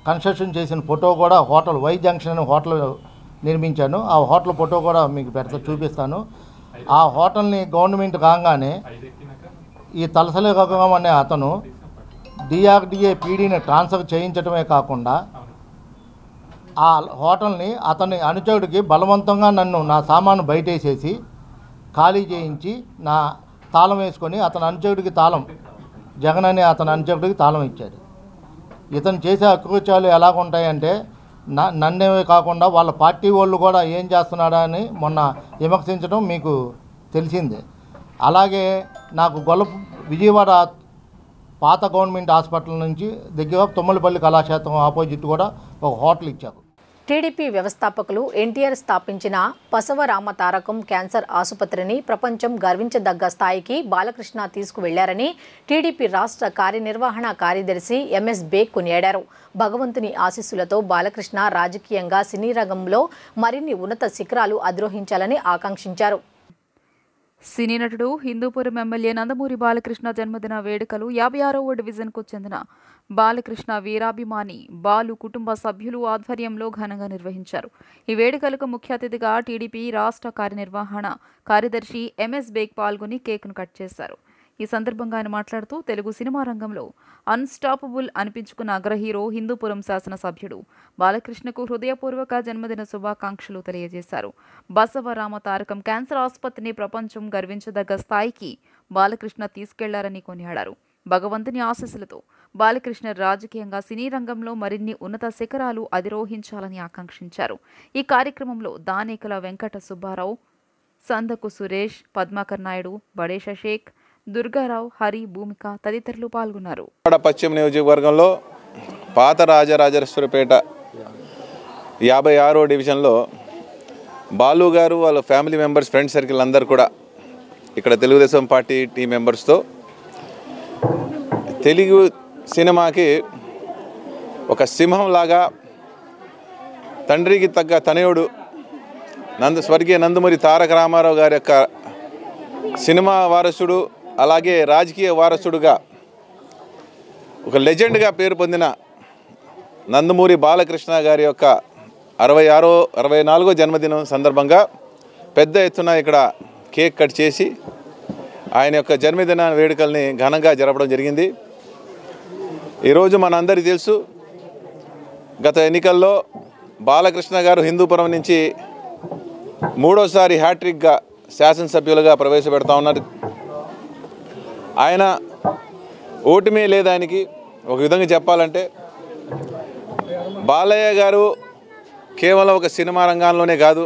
కన్స్ట్రక్షన్ చేసిన ఫోటో కూడా హోటల్ వై జంక్షన్ అనే హోటల్ నిర్మించాను. ఆ హోటల్ ఫోటో కూడా మీకు చూపిస్తాను. ఆ హోటల్ని గవర్నమెంట్ కాగానే ఈ తలసలే రకం అనే అతను డిఆర్డిఏ పీడీని ట్రాన్స్ఫర్ చేయించడమే కాకుండా ఆ హోటల్ని అతని అనుచరుడికి బలవంతంగా నా సామాను బయటేసేసి ఖాళీ చేయించి నా తాళం వేసుకొని అతని అనుచరుడికి జగన్ అనే అతని అనుచరుడికి తాళం ఇచ్చాడు. ఇతను చేసే అకృత్యాలు ఎలాగుంటాయంటే నన్నే కాకుండా వాళ్ళ పార్టీ వాళ్ళు కూడా ఏం చేస్తున్నాడా అని మొన్న విమర్శించడం మీకు తెలిసిందే. అలాగే నాకు విజయవాడ పాత గవర్నమెంట్ హాస్పిటల్ నుంచి దగ్గర తుమ్మలపల్లి కళాక్షేత్రం ఆపోజిట్ కూడా ఒక హోటల్ ఇచ్చారు. టీడీపీ వ్యవస్థాపకులు ఎన్టీఆర్ స్థాపించిన బసవరామ తారకం క్యాన్సర్ ఆసుపత్రిని ప్రపంచం గర్వించదగ్గ స్థాయికి బాలకృష్ణ తీసుకువెళ్లారని టీడీపీ రాష్ట్ర కార్యనిర్వహణ కార్యదర్శి ఎంఎస్ బేగ్ కొనియాడారు. భగవంతుని ఆశీస్సులతో బాలకృష్ణ రాజకీయంగా సినీ రంగంలో మరిన్ని ఉన్నత శిఖరాలు అధిరోహించాలని ఆకాంక్షించారు. సినీ నటుడు హిందూపురం ఎమ్మెల్యే నందమూరి బాలకృష్ణ జన్మదిన వేడుకలు 56వ డివిజన్కు చెందిన బాలకృష్ణ వీరాభిమాని బాలు కుటుంబ సభ్యులు ఆధ్వర్యంలో ఘనంగా నిర్వహించారు. ఈ వేడుకలకు ముఖ్య అతిథిగా టీడీపీ రాష్ట్ర కార్యనిర్వహణ కార్యదర్శి ఎంఎస్ బేగ్ పాల్గొని కేక్ను కట్ చేశారు. ఈ సందర్భంగా ఆయన మాట్లాడుతూ తెలుగు సినిమా రంగంలో అన్స్టాపబుల్ అనిపించుకున్న అగ్రహీరో హిందూపురం శాసనసభ్యుడు బాలకృష్ణకు హృదయపూర్వక జన్మదిన శుభాకాంక్షలు తెలియజేశారు. బసవరామ తారకం క్యాన్సర్ ఆసుపత్రిని ప్రపంచం గర్వించదగ్గ స్థాయికి బాలకృష్ణ తీసుకెళ్లారని కొనియాడారు. భగవంతుని ఆశీస్సులతో బాలకృష్ణ రాజకీయంగా సినీ రంగంలో మరిన్ని ఉన్నత శిఖరాలు అధిరోహించాలని ఆకాంక్షించారు. ఈ కార్యక్రమంలో దానేకల వెంకట సుబ్బారావు, సందకు సురేష్, పద్మాకర్ నాయుడు, బడేష షేక్, దుర్గారావు, హరి, భూమిక తదితరులు పాల్గొన్నారు. పశ్చిమ నియోజకవర్గంలో పాత రాజరాజేశ్వరిపేట 56వ డివిజన్లో బాలు గారు వాళ్ళ ఫ్యామిలీ మెంబర్స్, ఫ్రెండ్ సర్కిల్ అందరూ కూడా ఇక్కడ తెలుగుదేశం పార్టీ టీం మెంబర్స్తో తెలుగు సినిమాకి ఒక సింహంలాగా తండ్రికి తగ్గ తనయుడు స్వర్గీయ నందమూరి తారక రామారావు గారి యొక్క సినిమా వారసుడు, అలాగే రాజకీయ వారసుడుగా ఒక లెజెండ్గా పేరు పొందిన నందమూరి బాలకృష్ణ గారి యొక్క 64వ జన్మదినం సందర్భంగా పెద్ద ఎత్తున ఇక్కడ కేక్ కట్ చేసి ఆయన యొక్క జన్మదిన వేడుకల్ని ఘనంగా జరపడం జరిగింది. ఈరోజు మనందరికీ తెలుసు, గత ఎన్నికల్లో బాలకృష్ణ గారు హిందూపురం నుంచి 3వసారి హ్యాట్రిక్గా శాసనసభ్యులుగా ప్రవేశపెడతా ఉన్నారు. ఆయన ఓటమే లేదానికి ఒక విధంగా చెప్పాలంటే బాలయ్య గారు కేవలం ఒక సినిమా రంగంలోనే కాదు,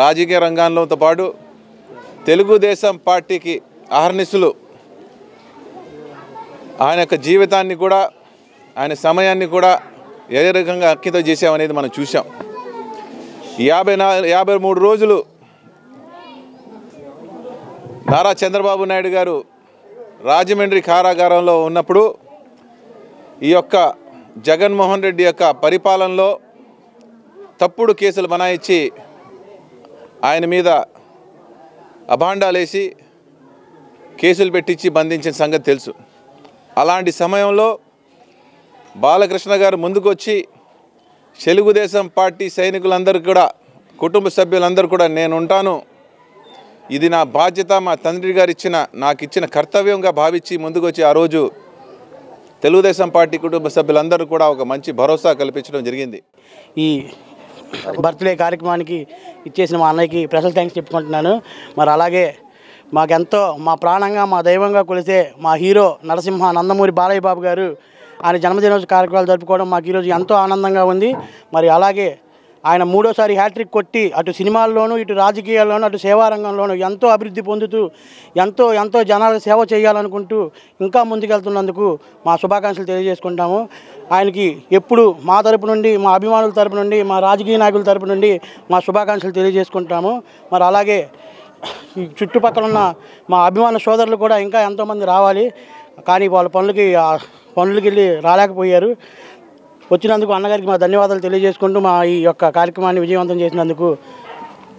రాజకీయ రంగంలోతో పాటు తెలుగుదేశం పార్టీకి అహర్నిశలు ఆయన యొక్క జీవితాన్ని కూడా, ఆయన సమయాన్ని కూడా ఏ రకంగా అంకితం చేశామనేది మనం చూసాం. 53 రోజులు నారా చంద్రబాబు నాయుడు గారు రాజమండ్రి కారాగారంలో ఉన్నప్పుడు ఈ యొక్క జగన్మోహన్ రెడ్డి యొక్క పరిపాలనలో తప్పుడు కేసులు బనాయించి ఆయన మీద అభాండాలేసి కేసులు పెట్టించి బంధించిన సంగతి తెలుసు. అలాంటి సమయంలో బాలకృష్ణ గారు ముందుకొచ్చి తెలుగుదేశం పార్టీ సైనికులందరూ కూడా, కుటుంబ సభ్యులందరూ కూడా నేను ఉంటాను, ఇది నా బాధ్యత, మా తండ్రి గారు నాకు ఇచ్చిన కర్తవ్యంగా భావించి ముందుకొచ్చి ఆ రోజు తెలుగుదేశం పార్టీ కుటుంబ సభ్యులందరూ కూడా ఒక మంచి భరోసా కల్పించడం జరిగింది. ఈ బర్త్డే కార్యక్రమానికి ఇచ్చేసిన మా అన్నయ్యకి స్పెషల్ థ్యాంక్స్ చెప్పుకుంటున్నాను. మరి అలాగే మాకెంతో మా ప్రాణంగా, మా దైవంగా కొలిసే మా హీరో నరసింహ నందమూరి బాలయ్య బాబు గారు ఆయన జన్మదినోత్సవ కార్యక్రమాలు జరుపుకోవడం మాకు ఈరోజు ఎంతో ఆనందంగా ఉంది. మరి అలాగే ఆయన మూడోసారి హ్యాట్రిక్ కొట్టి అటు సినిమాల్లోనూ ఇటు రాజకీయాల్లోనూ అటు సేవారంగంలోనూ ఎంతో అభివృద్ధి పొందుతూ ఎంతో జనాలకు సేవ చేయాలనుకుంటూ ఇంకా ముందుకెళ్తున్నందుకు మా శుభాకాంక్షలు తెలియజేసుకుంటాము. ఆయనకి ఎప్పుడు మా తరపు నుండి, మా అభిమానుల తరపు నుండి, మా రాజకీయ నాయకుల తరపు నుండి మా శుభాకాంక్షలు తెలియజేసుకుంటాము. మరి అలాగే ఈ చుట్టుపక్కల ఉన్న మా అభిమాన సోదరులు కూడా ఇంకా ఎంతోమంది రావాలి, కానీ వాళ్ళ పనులకి వెళ్ళి రాలేకపోయారు. వచ్చినందుకు అన్నగారికి మా ధన్యవాదాలు తెలియజేసుకుంటూ మా ఈ యొక్క కార్యక్రమాన్ని విజయవంతం చేసినందుకు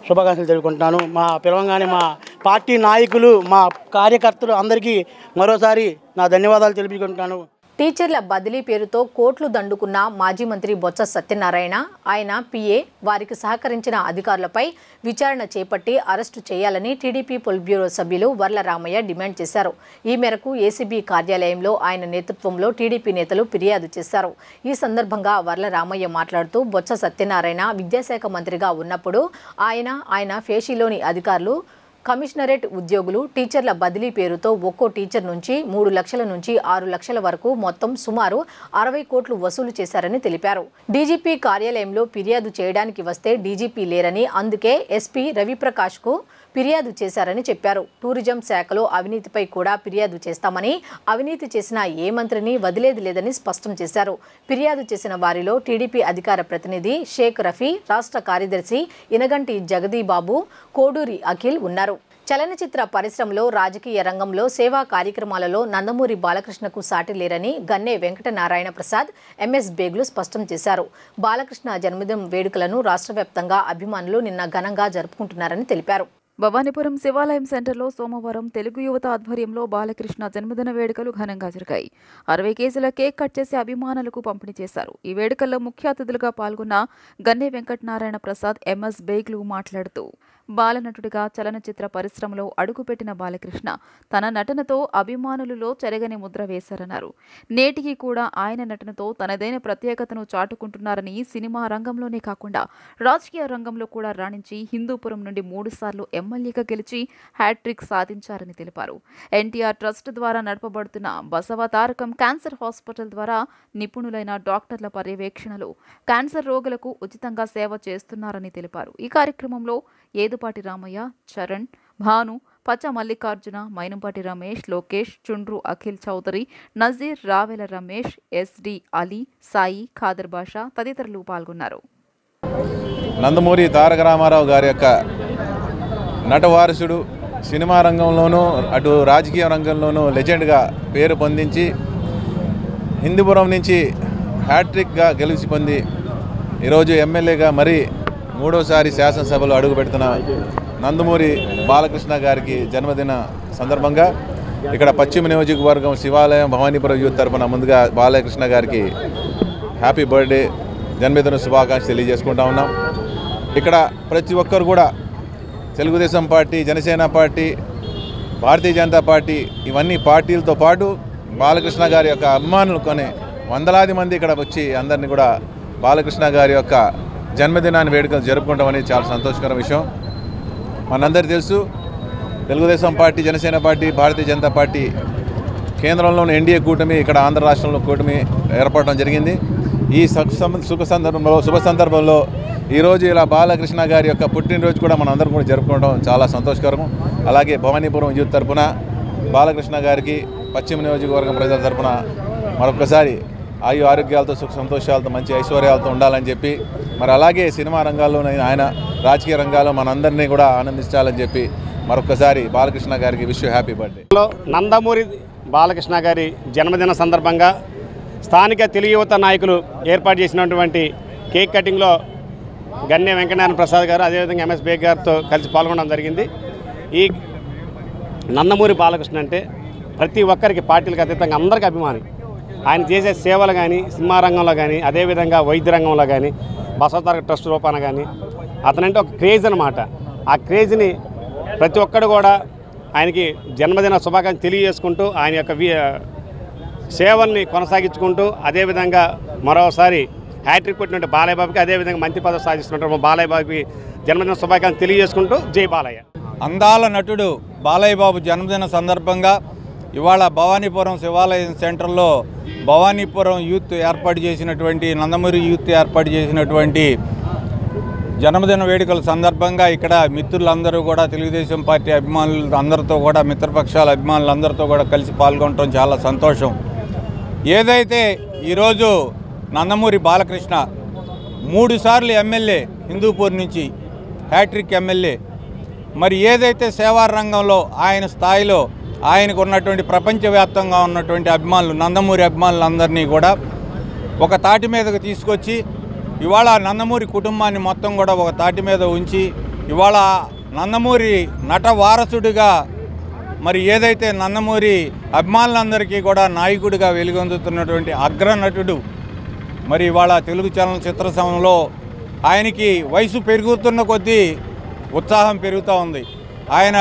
శుభాకాంక్షలు తెలుపుకుంటున్నాను. మా పిలవంగానే మా పార్టీ నాయకులు, మా కార్యకర్తలు అందరికీ మరోసారి నా ధన్యవాదాలు తెలుపుకుంటున్నాను. టీచర్ల బదిలీ పేరుతో కోట్లు దండుకున్న మాజీ మంత్రి బొత్స సత్యనారాయణ, ఆయన పిఏ వారికి సహకరించిన అధికారులపై విచారణ చేపట్టి అరెస్టు చేయాలని టీడీపీ పొలిట్ బ్యూరో సభ్యులు వర్ల రామయ్య డిమాండ్ చేశారు. ఈ మేరకు ఏసీబీ కార్యాలయంలో ఆయన నేతృత్వంలో టీడీపీ నేతలు ఫిర్యాదు చేశారు. ఈ సందర్భంగా వర్ల రామయ్య మాట్లాడుతూ బొత్స సత్యనారాయణ విద్యాశాఖ మంత్రిగా ఉన్నప్పుడు ఆయన ఫేషీలోని అధికారులు, కమిషనరేట్ ఉద్యోగులు టీచర్ల బదిలీ పేరుతో ఒక్కో టీచర్ నుంచి 3 లక్షల నుంచి 6 లక్షల వరకు మొత్తం సుమారు 60 కోట్లు వసూలు చేశారని తెలిపారు. డీజీపీ కార్యాలయంలో ఫిర్యాదు చేయడానికి వస్తే డీజీపీ లేరని, అందుకే ఎస్పీ రవిప్రకాష్కు ఫిర్యాదు చేశారని చెప్పారు. టూరిజం శాఖలో అవినీతిపై కూడా ఫిర్యాదు చేస్తామని, అవినీతి చేసిన ఏ మంత్రిని వదిలేది లేదని స్పష్టం చేశారు. ఫిర్యాదు చేసిన వారిలో టీడీపీ అధికార ప్రతినిధి షేక్ రఫీ, రాష్ట్ర కార్యదర్శి ఇనగంటి జగదీబాబు, కోడూరి అఖిల్ ఉన్నారు. చలనచిత్ర పరిశ్రమలో, రాజకీయ రంగంలో, సేవా కార్యక్రమాలలో నందమూరి బాలకృష్ణకు సాటి లేరని గన్నె వెంకటనారాయణ ప్రసాద్, ఎంఎస్ బేగులు స్పష్టం చేశారు. బాలకృష్ణ జన్మదిన వేడుకలను రాష్ట్ర వ్యాప్తంగా అభిమానులు నిన్న ఘనంగా జరుపుకుంటున్నారని తెలిపారు. భవానీపురం శివాలయం సెంటర్లో సోమవారం తెలుగు యువత ఆధ్వర్యంలో బాలకృష్ణ జన్మదిన వేడుకలు ఘనంగా జరిగాయి. 60 కేజీల కేక్ కట్ చేసి అభిమానులకు పంపిణీ చేశారు. ఈ వేడుకల్లో ముఖ్య అతిథులుగా పాల్గొన్న గన్నె వెంకటనారాయణ ప్రసాద్, ఎంఎస్ బేగ్లు మాట్లాడుతూ బాలనటుడిగా చలనచిత్ర పరిశ్రమలో అడుగుపెట్టిన బాలకృష్ణ తన నటనతో అభిమానులలో చెరగని ముద్ర వేశారన్నారు. నేటికి కూడా ఆయన నటనతో తనదైన ప్రత్యేకతను చాటుకుంటున్నారని, సినిమా రంగంలోనే కాకుండా రాజకీయ రంగంలో కూడా రాణించి హిందూపురం నుండి 3 సార్లు ఎమ్మెల్యేగా గెలిచి హ్యాట్రిక్ సాధించారని తెలిపారు. ఎన్టీఆర్ ట్రస్ట్ ద్వారా నడపబడుతున్న బసవతారకం క్యాన్సర్ హాస్పిటల్ ద్వారా నిపుణులైన డాక్టర్ల పర్యవేక్షణలో క్యాన్సర్ రోగులకు ఉచితంగా సేవ చేస్తున్నారని తెలిపారు. ఈ కార్యక్రమంలో ఏదుపాటి రామయ్య, చరణ్, భాను, పచ్చ మల్లికార్జున, మైనంపాటి రమేష్, లోకేష్, చుండ్రు అఖిల్ చౌదరి, నజీర్, రావెల రమేష్, ఎస్డి అలీ, సాయి, ఖాదర్ బాషా తదితరులు పాల్గొన్నారు. నందమూరి తారక రామారావు గారి యొక్క నటవారసుడు, సినిమా రంగంలోనూ అటు రాజకీయ రంగంలోనూ లెజెండ్గా పేరు పొందించి హిందూపురం నుంచి హ్యాట్రిక్గా గెలిచి పొంది ఈరోజు ఎమ్మెల్యేగా మరీ 3వసారి శాసనసభలో అడుగుపెడుతున్న నందమూరి బాలకృష్ణ గారికి జన్మదిన సందర్భంగా ఇక్కడ పశ్చిమ నియోజకవర్గం శివాలయం భవానీపురం యూత్ తరఫున ముందుగా బాలకృష్ణ గారికి హ్యాపీ బర్త్డే, జన్మదిన శుభాకాంక్షలు తెలియజేసుకుంటా ఉన్నాం. ఇక్కడ ప్రతి ఒక్కరు కూడా Telugu Desam party, Janasena party, Bharatiya Janata party ఇవన్నీ పార్టీలతో పాటు బాలకృష్ణ గారి యొక్క అభిమానులు కొని వందలాది మంది ఇక్కడ వచ్చి అందరినీ కూడా బాలకృష్ణ గారి యొక్క జన్మదినాన్ని వేడుకలు జరుపుకుంటాం అనేది చాలా సంతోషకర విషయం. మనందరికీ తెలుసు, Telugu Desam party, Janasena party, Bharatiya Janata party కేంద్రంలోని ఎన్డీఏ కూటమి, ఇక్కడ ఆంధ్ర రాష్ట్రంలో కూటమి ఏర్పడడం జరిగింది. ఈ శుభ సందర్భంలో ఈరోజు ఇలా బాలకృష్ణ గారి యొక్క పుట్టినరోజు కూడా మనం అందరం కూడా జరుపుకోవడం చాలా సంతోషకరం. అలాగే భవానీపురం యూత్ తరఫున బాలకృష్ణ గారికి పశ్చిమ నియోజకవర్గం ప్రజల తరఫున మరొకసారి ఆరోగ్యాలతో, సుఖ సంతోషాలతో, మంచి ఐశ్వర్యాలతో ఉండాలని చెప్పి, మరి అలాగే సినిమా రంగాల్లో ఆయన రాజకీయ రంగాల్లో మనందరినీ కూడా ఆనందించాలని చెప్పి మరొకసారి బాలకృష్ణ గారికి wish happy birthday. Nandamuri Balakrishna గారి జన్మదిన సందర్భంగా స్థానిక తెలుగు యువత నాయకులు ఏర్పాటు చేసినటువంటి కేక్ కటింగ్లో గన్నె వెంకటనారాయణ ప్రసాద్ గారు, అదేవిధంగా ఎంఎస్ బేగ్ గారితో కలిసి పాల్గొనడం జరిగింది. ఈ నందమూరి బాలకృష్ణ అంటే ప్రతి ఒక్కరికి, పార్టీలకు అతీతంగా అందరికీ అభిమాని. ఆయన చేసే సేవలు కానీ, సినిమా రంగంలో కానీ, అదేవిధంగా వైద్య రంగంలో కానీ, బసవతారక ట్రస్ట్ రూపాన కానీ అతనంటే ఒక క్రేజ్ అన్నమాట. ఆ క్రేజ్ని ప్రతి ఒక్కరు కూడా ఆయనకి జన్మదిన శుభాకాంక్షలు తెలియజేసుకుంటూ ఆయన యొక్క సేవల్ని కొనసాగించుకుంటూ, అదేవిధంగా మరోసారి హ్యాట్రిక్ కొట్టినట్టు బాలయ్య బాబుకి, అదేవిధంగా మంత్రి పదవి సాధిస్తున్నట్టు బాలయ్య బాబుకి జన్మదిన శుభాకాంక్షలు తెలియజేసుకుంటూ జై బాలయ్య. అందాల నటుడు బాలయ్య బాబు జన్మదిన సందర్భంగా ఇవాళ భవానీపురం శివాలయం సెంటర్లో భవానీపురం యూత్ ఏర్పాటు చేసినటువంటి, నందమూరి యూత్ ఏర్పాటు చేసినటువంటి జన్మదిన వేడుకల సందర్భంగా ఇక్కడ మిత్రులందరూ కూడా తెలుగుదేశం పార్టీ అభిమానులు అందరితో కూడా మిత్రపక్షాల అభిమానులందరితో కూడా కలిసి పాల్గొనడం చాలా సంతోషం. ఏదైతే ఈరోజు నందమూరి బాలకృష్ణ 3 సార్లు ఎమ్మెల్యే, హిందూపూర్ నుంచి హ్యాట్రిక్ ఎమ్మెల్యే, మరి ఏదైతే సేవా రంగంలో ఆయన స్థాయిలో ఆయనకు ఉన్నటువంటి ప్రపంచవ్యాప్తంగా ఉన్నటువంటి అభిమానులు, నందమూరి అభిమానులందరినీ కూడా ఒక తాటి మీదకు తీసుకొచ్చి ఇవాళ నందమూరి కుటుంబాన్ని మొత్తం కూడా ఒక తాటి మీద ఉంచి ఇవాళ నందమూరి నట వారసుడిగా మరి ఏదైతే నందమూరి అభిమానులందరికీ కూడా నాయకుడిగా వెలుగొందుతున్నటువంటి అగ్రనటుడు మరి ఇవాళ తెలుగు చలనచిత్ర సమయంలో ఆయనకి వయసు పెరుగుతున్న కొద్దీ ఉత్సాహం పెరుగుతూ ఉంది. ఆయన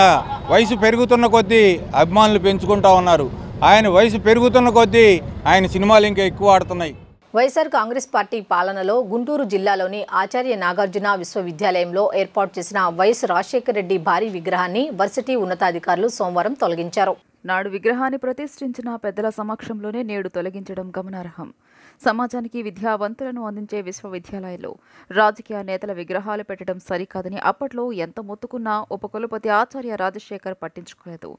వయసు పెరుగుతున్న కొద్దీ అభిమానులు పెంచుకుంటూ ఉన్నారు. ఆయన వయసు పెరుగుతున్న కొద్దీ ఆయన సినిమాలు ఇంకా ఎక్కువ ఆడుతున్నాయి. వైఎస్ఆర్ కాంగ్రెస్ పార్టీ పాలనలో గుంటూరు జిల్లాలోని ఆచార్య నాగార్జున విశ్వవిద్యాలయంలో ఏర్పాటు చేసిన వైఎస్ రాజశేఖర రెడ్డి భారీ విగ్రహాన్ని వర్సిటీ ఉన్నతాధికారులు సోమవారం తొలగించారు. నాడు విగ్రహాన్ని ప్రతిష్ఠించిన పెద్దల సమక్షంలోనే నేడు తొలగించడం గమనార్హం. సమాజానికి విద్యావంతులను అందించే విశ్వవిద్యాలయంలో రాజకీయ నేతల విగ్రహాలు పెట్టడం సరికాదని అప్పట్లో ఎంత మొత్తుకున్నా ఉపకులపతి ఆచార్య రాజశేఖర్ పట్టించుకోలేదు.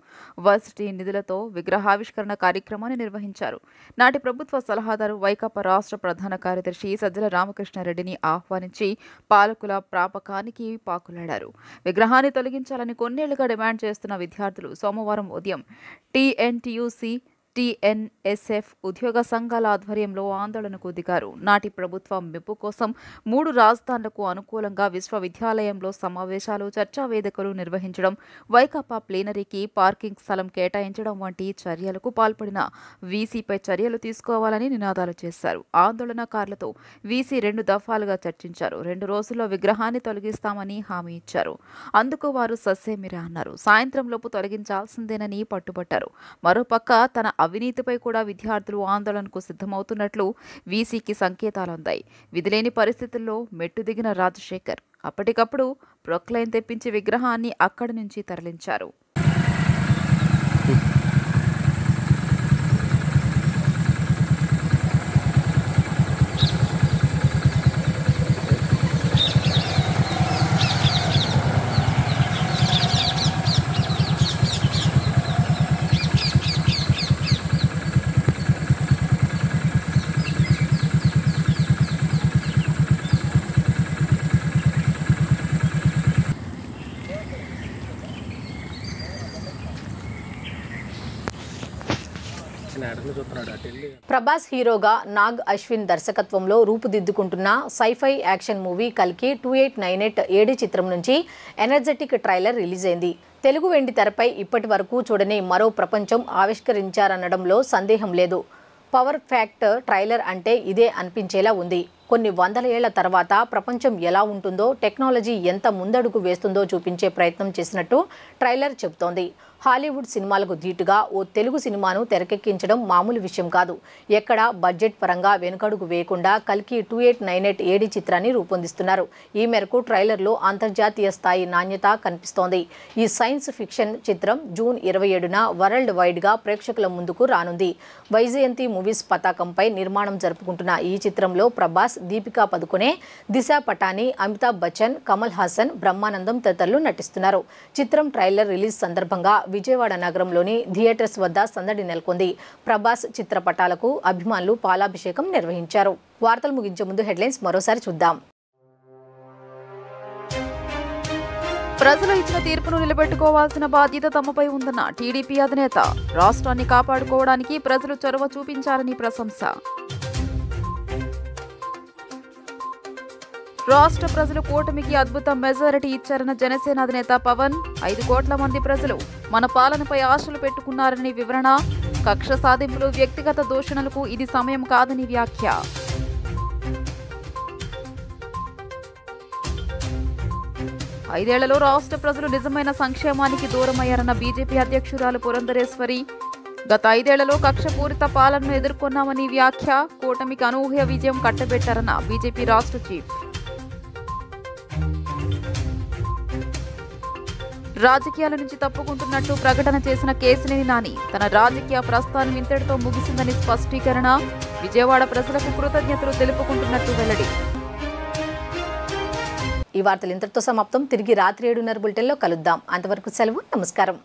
వర్సిటీ నిధులతో విగ్రహావిష్కరణ కార్యక్రమాన్ని నిర్వహించారు. నాటి ప్రభుత్వ సలహాదారు వైకాపా రాష్ట్ర ప్రధాన కార్యదర్శి సజ్జల రామకృష్ణారెడ్డిని ఆహ్వానించి పాలకుల ప్రాపకానికి పాకులాడారు. విగ్రహాన్ని తొలగించాలని కొన్నేళ్లుగా డిమాండ్ చేస్తున్న విద్యార్థులు సోమవారం ఉదయం టీఎన్టీయూసీ టీఎన్ఎస్ఎఫ్ ఉద్యోగ సంఘాల ఆధ్వర్యంలో ఆందోళనకు దిగారు. నాటి ప్రభుత్వం మెప్పు కోసం 3 రాజధానులకు అనుకూలంగా విశ్వవిద్యాలయంలో సమావేశాలు, చర్చా వేదికలు నిర్వహించడం, వైకాపా ప్లీనరీకి పార్కింగ్ స్థలం కేటాయించడం వంటి చర్యలకు పాల్పడిన వీసీపై చర్యలు తీసుకోవాలని నినాదాలు చేశారు. ఆందోళనకారులతో వీసీ 2 దఫాలుగా చర్చించారు. 2 రోజుల్లో విగ్రహాన్ని తొలగిస్తామని హామీ ఇచ్చారు. అందుకు వారు సస్సేమిరా అన్నారు. సాయంత్రంలోపు తొలగించాల్సిందేనని పట్టుబట్టారు. మరోపక్క తన అవినీతిపై కూడా విద్యార్థులు ఆందోళనకు సిద్ధమవుతున్నట్లు వీసీకి సంకేతాలుందాయి. విధిలేని పరిస్థితుల్లో మెట్టు దిగిన రాజశేఖర్ అప్పటికప్పుడు ప్రొక్లైన్ తెప్పించి విగ్రహాన్ని అక్కడి నుంచి తరలించారు. ప్రభాస్ హీరోగా నాగ్ అశ్విన్ దర్శకత్వంలో రూపుదిద్దుకుంటున్న సైఫై యాక్షన్ మూవీ కల్కి 2898 ఏడి చిత్రం నుంచి ఎనర్జెటిక్ ట్రైలర్ రిలీజ్ అయింది. తెలుగు వెండి తెరపై ఇప్పటి వరకు చూడని మరో ప్రపంచం ఆవిష్కరించారనడంలో సందేహం లేదు. పవర్ ఫ్యాక్టర్ ట్రైలర్ అంటే ఇదే అనిపించేలా ఉంది. కొన్ని వందల ఏళ్ల తర్వాత ప్రపంచం ఎలా ఉంటుందో, టెక్నాలజీ ఎంత ముందడుగు వేస్తుందో చూపించే ప్రయత్నం చేసినట్టు ట్రైలర్ చెబుతోంది. హాలీవుడ్ సినిమాలకు ధీటుగా ఓ తెలుగు సినిమాను తెరకెక్కించడం మామూలు విషయం కాదు. ఎక్కడా బడ్జెట్ పరంగా వెనుకడుగు వేయకుండా కల్కి 2898 ఏడి చిత్రాన్ని రూపొందిస్తున్నారు. ఈ మేరకు ట్రైలర్లో అంతర్జాతీయ స్థాయి నాణ్యత కనిపిస్తోంది. ఈ సైన్స్ ఫిక్షన్ చిత్రం జూన్ 27న వరల్డ్ వైడ్గా ప్రేక్షకుల ముందుకు రానుంది. వైజయంతి మూవీస్ పతాకంపై నిర్మాణం జరుపుకుంటున్న ఈ చిత్రంలో ప్రభాస్, దీపికా పదుకొనే, దిశా పటాని, అమితాబ్ బచ్చన్, కమల్ హాసన్, బ్రహ్మానందం తదితరులు నటిస్తున్నారు. చిత్రం ట్రైలర్ రిలీజ్ సందర్భంగా విజయవాడ నగరంలోని థియేటర్స్ వద్ద సందడి నెలకొంది. ప్రభాస్ చిత్రపటాలకు అభిమానులు పాలాభిషేకం నిర్వహించారు. వార్తలు ముగించే ముందు హెడ్లైన్స్ మరోసారి చూద్దాం. ప్రజలు ఇచ్చిన తీర్పును నిలబెట్టుకోవాల్సిన బాధ్యత తమపై ఉందన్న టీడీపీ అధినేత. రాష్ట్రాన్ని కాపాడుకోవడానికి ప్రజలు చొరవ చూపించాలని ప్రశంస. రాష్ట్ర ప్రజలు కూటమికి అద్భుత మెజారిటీ ఇచ్చారన్న జనసేన అధినేత పవన్. 5 కోట్ల మంది ప్రజలు మన పాలనపై ఆశలు పెట్టుకున్నారని వివరణ. కక్ష సాధింపులు, వ్యక్తిగత దూషణలకు ఇది సమయం కాదని వ్యాఖ్య. ఐదేళ్లలో రాష్ట్ర ప్రజలు నిజమైన సంక్షేమానికి దూరమయ్యారన్న బీజేపీ అధ్యక్షురాలు పురంధరేశ్వరి. గత 5 ఏళ్లలో కక్షపూరిత పాలనను ఎదుర్కొన్నామని వ్యాఖ్య. కూటమికి అనూహ్య విజయం కట్టబెట్టారన్న బీజేపీ రాష్ట్ర చీఫ్. రాజకీయాల నుంచి తప్పుకుంటున్నట్టు ప్రకటన చేసిన కేశినేని నాని. తన రాజకీయ ప్రస్థానం ఇంతటితో ముగిసిందని స్పష్టీకరణ. విజయవాడ ప్రజలకు కృతజ్ఞతలు తెలుపుకుంటున్నట్టు వెల్లడి. ఈ వార్తలు ఇంతటితో సమాప్తం. తిరిగి రాత్రి 7:30 బులెటిన్లో కలుద్దాం. అంతవరకు సెలవు. నమస్కారం.